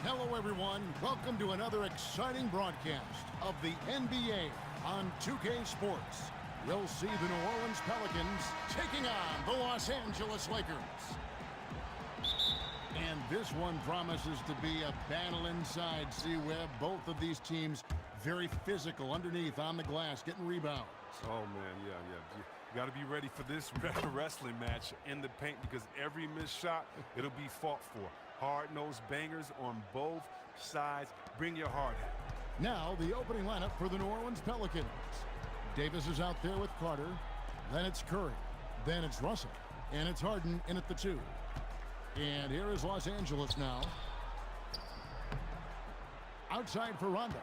Hello, everyone. Welcome to another exciting broadcast of the NBA on 2K Sports. You'll see the New Orleans Pelicans taking on the Los Angeles Lakers. And this one promises to be a battle inside. See, Webb, both of these teams very physical underneath on the glass, getting rebounds. Oh, man, yeah. You got to be ready for this wrestling match in the paint because every missed shot, it'll be fought for. Hard-nosed bangers on both sides. Bring your hard hat. Now the opening lineup for the New Orleans Pelicans. Davis is out there with Carter. Then it's Curry. Then it's Russell. And it's Harden in at the 2. And here is Los Angeles now. Outside for Rondo.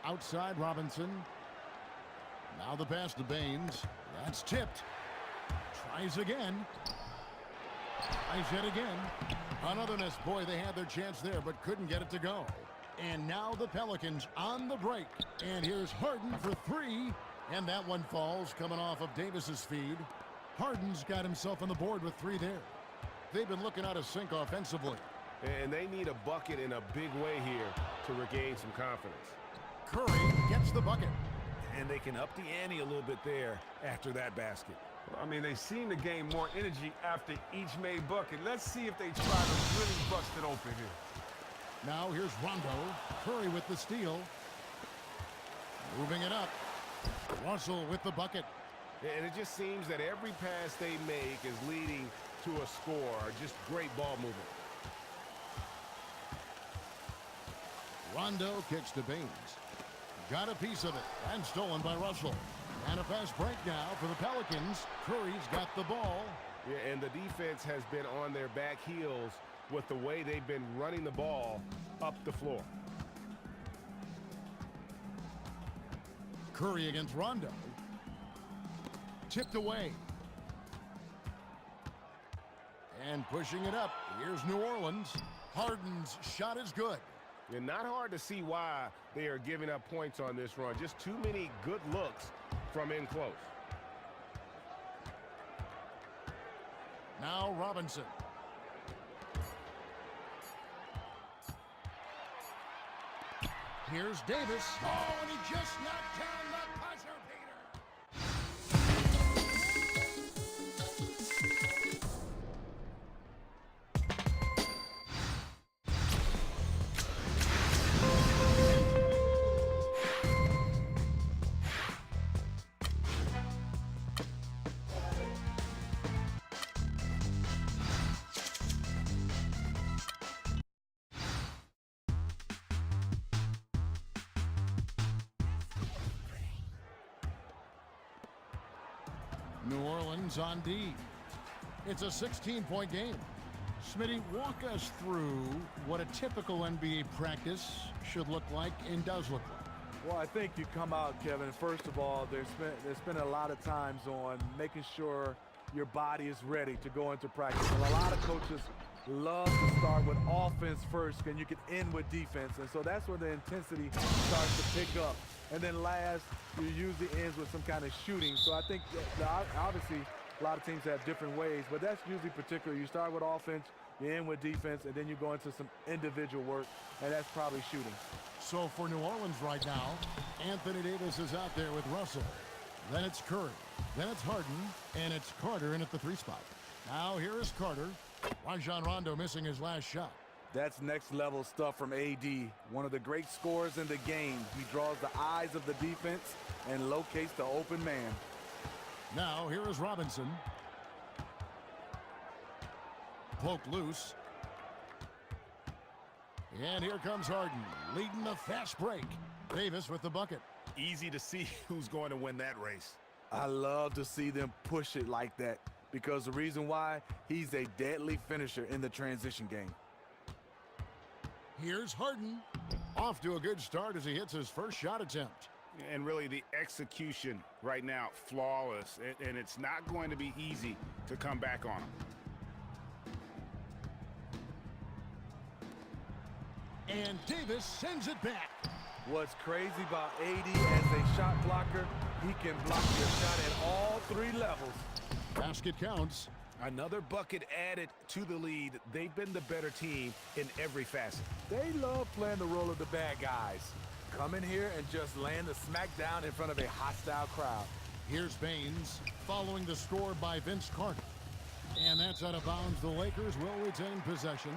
Outside Robinson. Now the pass to Baines. That's tipped. Tries again. Tries yet again. Another miss. Boy, they had their chance there, but couldn't get it to go. And now the Pelicans on the break. And here's Harden for 3. And that one falls, coming off of Davis's feed. Harden's got himself on the board with 3 there. They've been looking out of sync offensively. And they need a bucket in a big way here to regain some confidence. Curry gets the bucket. And they can up the ante a little bit there after that basket. I mean, they seem to gain more energy after each made bucket. Let's see if they try to really bust it open here. Now here's Rondo. Curry with the steal. Moving it up. Russell with the bucket. And it just seems that every pass they make is leading to a score. Just great ball movement. Rondo kicks to Baines. Got a piece of it and stolen by Russell. And a fast break now for the Pelicans. Curry's got the ball. Yeah, and the defense has been on their back heels with the way they've been running the ball up the floor. Curry against Rondo. Tipped away. And pushing it up. Here's New Orleans. Harden's shot is good. And not hard to see why they are giving up points on this run. Just too many good looks from in close. Now Robinson. Here's Davis. Oh, and he just knocked down the buzzer beater. New Orleans on D. It's a 16-point game. Smitty, walk us through what a typical NBA practice should look like and does look like. Well, I think you come out, Kevin, first of all, there's been a lot of times on making sure your body is ready to go into practice. And a lot of coaches love to start with offense first, and you can end with defense. And so that's where the intensity starts to pick up. And then last, you usually ends with some kind of shooting. So I think obviously a lot of teams have different ways, but that's usually particular. You start with offense, you end with defense, and then you go into some individual work, and that's probably shooting. So for New Orleans right now, Anthony Davis is out there with Russell. Then it's Curry. Then it's Harden, and it's Carter in at the 3 spot. Now here is Carter. Rajon Rondo missing his last shot. That's next level stuff from AD. One of the great scorers in the game. He draws the eyes of the defense and locates the open man. Now here is Robinson. Poked loose. And here comes Harden, leading the fast break. Davis with the bucket. Easy to see who's going to win that race. I love to see them push it like that because the reason why, he's a deadly finisher in the transition game. Here's Harden. Off to a good start as he hits his first shot attempt. And really the execution right now, flawless. And it's not going to be easy to come back on him. And Davis sends it back. What's crazy about AD as a shot blocker, he can block your shot at all 3 levels. Basket counts. Another bucket added to the lead. They've been the better team in every facet. They love playing the role of the bad guys. Come in here and just land the smack down in front of a hostile crowd. Here's Baines following the score by Vince Carter. And that's out of bounds. The Lakers will retain possession.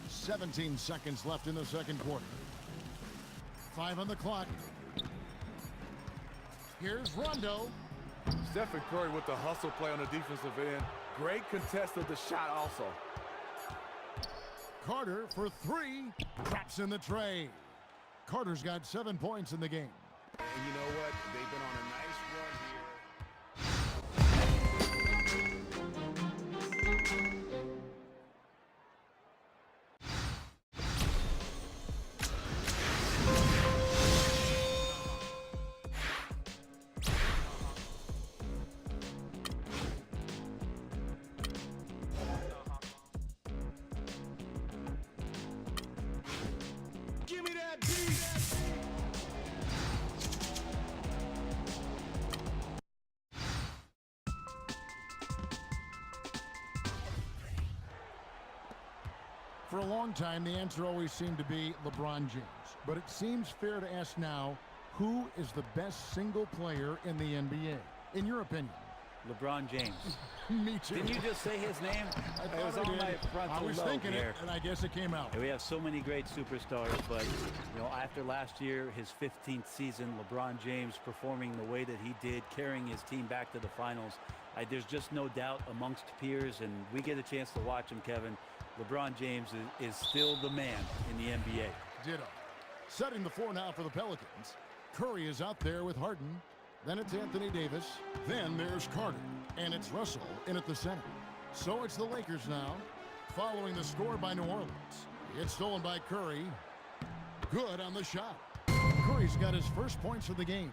"17 seconds left in the second quarter. 5 on the clock. Here's Rondo. Stephen Curry with the hustle play on the defensive end. Great contest of the shot also. Carter for 3. Drops in the tray. Carter's got 7 points in the game. And you know what? They've been on a nice run here. Give me that beat. For a long time, the answer always seemed to be LeBron James. But it seems fair to ask now, who is the best single player in the NBA? In your opinion? LeBron James. Me too. Didn't you just say his name? I It was thought I on my did. frontal I was lobe thinking here. it, and I guess it came out. And we have so many great superstars, but after last year, his 15th season, LeBron James performing the way that he did, carrying his team back to the finals, there's just no doubt amongst peers, and we get a chance to watch him, Kevin. LeBron James is still the man in the NBA. Ditto. Setting the floor now for the Pelicans. Curry is out there with Harden. Then it's Anthony Davis. Then there's Carter. And it's Russell in at the center. So it's the Lakers now, following the score by New Orleans. It's stolen by Curry. Good on the shot. Curry's got his first points of the game.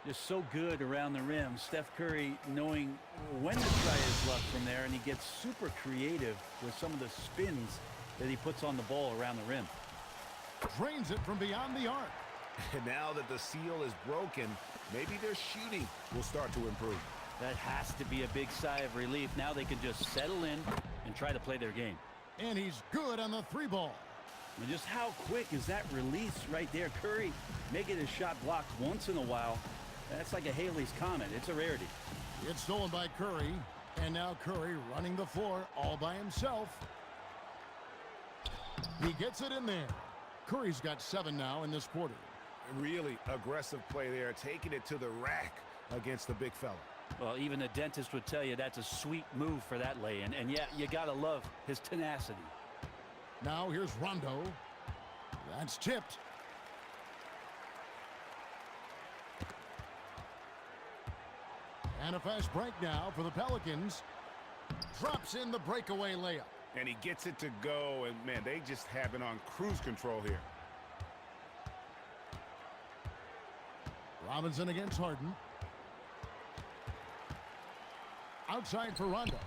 Just so good around the rim. Steph Curry knowing when to try his luck from there, and he gets super creative with some of the spins that he puts on the ball around the rim. Drains it from beyond the arc. And now that the seal is broken, maybe their shooting will start to improve. That has to be a big sigh of relief. Now they can just settle in and try to play their game. And he's good on the 3 ball. And just how quick is that release right there? Curry making his shot blocked once in a while. That's like a Haley's Comet. It's a rarity. It's stolen by Curry. And now Curry running the floor all by himself. He gets it in there. Curry's got 7 now in this quarter. Really aggressive play there, taking it to the rack against the big fella. Well, even a dentist would tell you that's a sweet move for that lay-in. And yeah, you got to love his tenacity. Now here's Rondo. That's tipped. And a fast break now for the Pelicans. Drops in the breakaway layup. And he gets it to go, and man, they just have it on cruise control here. Robinson against Harden. Outside for Rondo.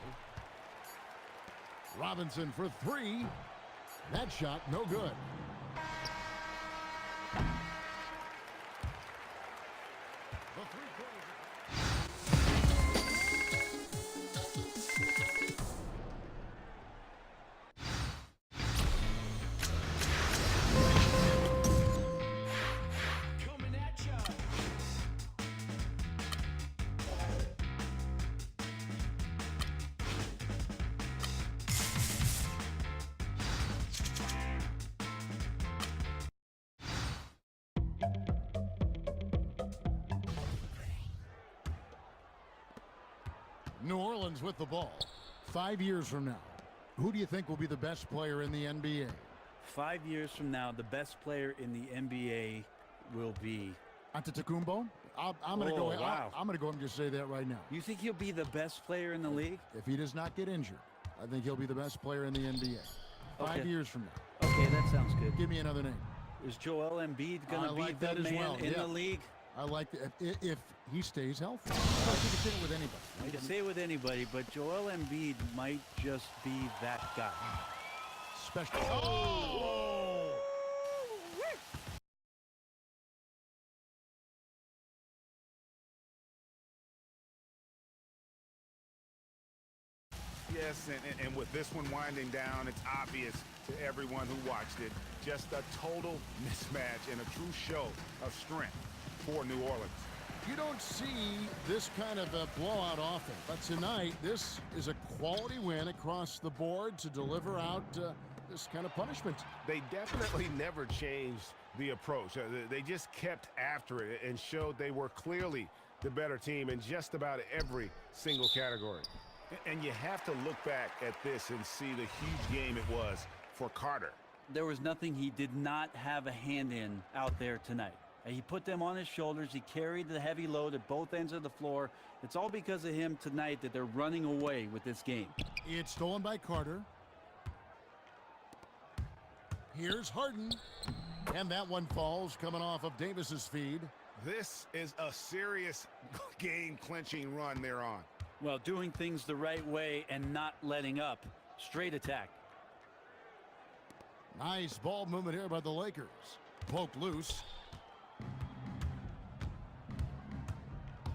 Robinson for 3. That shot no good. The Coming at ya. New Orleans with the ball. 5 years from now, who do you think will be the best player in the NBA? 5 years from now, the best player in the NBA will be... Antetokounmpo? I'm going to go. Wow. I'm going to go and just say that right now. You think he'll be the best player in the league? If he does not get injured, I think he'll be the best player in the NBA. 5 Okay. years from now. Okay, that sounds good. Give me another name. Is Joel Embiid going I to be like the that as man well, in yeah. the league? I like that if he stays healthy. I think you can say it with anybody. You can say it with anybody, but Joel Embiid might just be that guy. Special. Oh! Yes, and with this one winding down, it's obvious to everyone who watched it. Just a total mismatch and a true show of strength for New Orleans. You don't see this kind of a blowout often, but tonight this is a quality win across the board to deliver out this kind of punishment. They definitely never changed the approach. They just kept after it and showed they were clearly the better team in just about every single category. And you have to look back at this and see the huge game it was for Carter. There was nothing he did not have a hand in out there tonight. He put them on his shoulders. He carried the heavy load at both ends of the floor. It's all because of him tonight that they're running away with this game. It's stolen by Carter. Here's Harden. And that one falls coming off of Davis's feed. This is a serious game-clinching run they're on. Well, doing things the right way and not letting up. Straight attack. Nice ball movement here by the Lakers. Poked loose.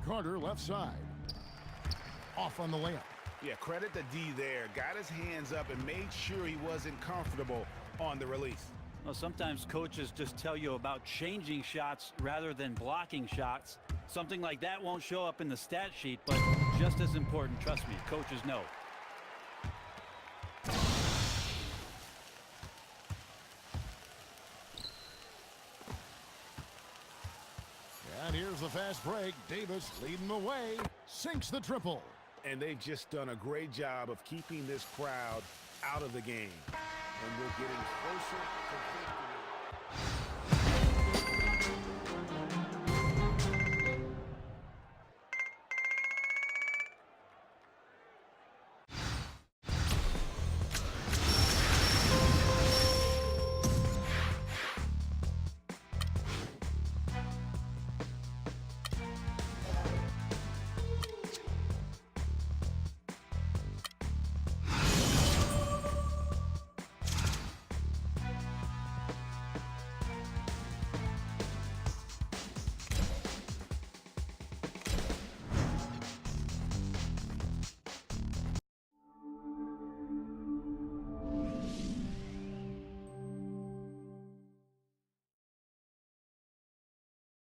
Carter left side. Off on the layup. Yeah, credit the D there. Got his hands up and made sure he wasn't comfortable on the release. Well, sometimes coaches just tell you about changing shots rather than blocking shots. Something like that won't show up in the stat sheet, but just as important, trust me, coaches know. And here's the fast break. Davis leading the way. Sinks the triple. And they've just done a great job of keeping this crowd out of the game. And we're getting closer to victory.